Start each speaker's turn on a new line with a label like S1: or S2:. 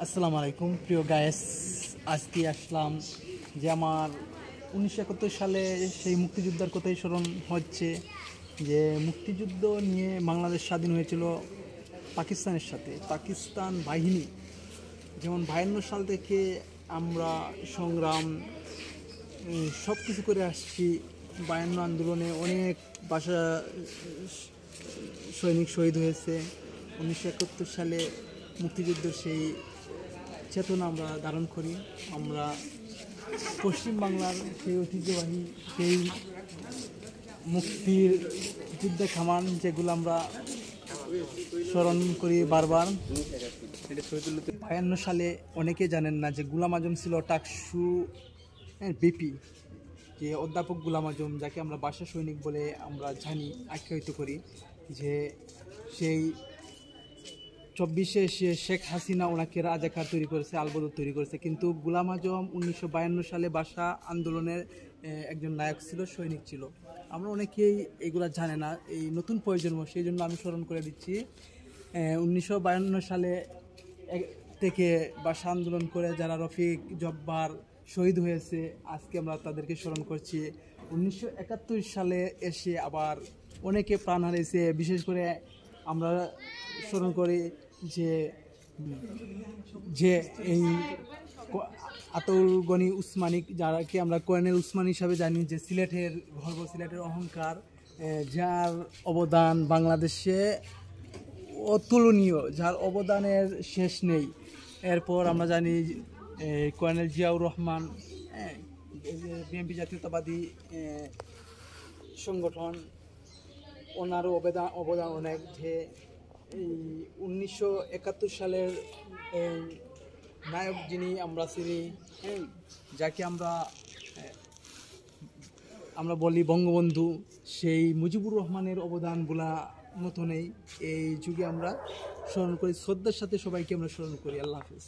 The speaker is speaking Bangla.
S1: আসসালামু আলাইকুম প্রিয় গায়েস। আজকে আসলাম যে আমার 1971 সালে সেই মুক্তিযোদ্ধার কথাই স্মরণ হচ্ছে যে মুক্তিযুদ্ধ নিয়ে বাংলাদেশ স্বাধীন হয়েছিল পাকিস্তানের সাথে। পাকিস্তান বাহিনী যেমন 52 সাল থেকে আমরা সংগ্রাম সব কিছু করে আসছি। 52 আন্দোলনে অনেক ভাষা সৈনিক শহীদ হয়েছে। 1971 সালে মুক্তিযুদ্ধের সেই চেতনা আমরা ধারণ করি। আমরা পশ্চিম বাংলার সেই ঐতিহ্যবাহী সেই মুক্তির যুদ্ধে খামান যেগুলো আমরা স্মরণ করি বারবার। 52 সালে অনেকে জানেন না যে গোলাম আজম ছিল টাকসু বিপি, যে অধ্যাপক গোলাম আজম, যাকে আমরা ভাষা সৈনিক বলে আমরা জানি, আখ্যায়িত করি, যে সেই 24-এ শেখ হাসিনা ওনাকে রাজাকার তৈরি করেছে, আলবদর তৈরি করেছে, কিন্তু গোলাম আজম 1952 সালে ভাষা আন্দোলনের একজন নায়ক ছিল, সৈনিক ছিল। আমরা অনেকেই এগুলা জানে না, এই নতুন প্রজন্ম, সেই জন্য আমি স্মরণ করে দিচ্ছি। 1952 সালে থেকে ভাষা আন্দোলন করে যারা রফিক জব্বার শহীদ হয়েছে, আজকে আমরা তাদেরকে স্মরণ করছি। 1971 সালে এসে আবার অনেকে প্রাণ হারিয়েছে। বিশেষ করে আমরা স্মরণ করি যে যে এই আতাউল গনি উসমানী, যারাকে আমরা কর্নেল উসমানী হিসাবে জানি, যে সিলেটের গর্ব, সিলেটের অহংকার, যার অবদান বাংলাদেশে অতুলনীয়, যার অবদানের শেষ নেই। এরপর আমরা জানি কর্নেল জিয়াউর রহমান, বিএনপি জাতীয়তাবাদী সংগঠন, ওনারও অবদান অনেক। যে এই 1971 সালের নায়ক যিনি আমরা চিনি, যাকে আমরা বলি বঙ্গবন্ধু, সেই মুজিবুর রহমানের অবদানগুলা মতো নেই। এই যুগে আমরা স্মরণ করি, শ্রদ্ধার সাথে সবাইকে আমরা স্মরণ করি। আল্লাহ হাফিজ।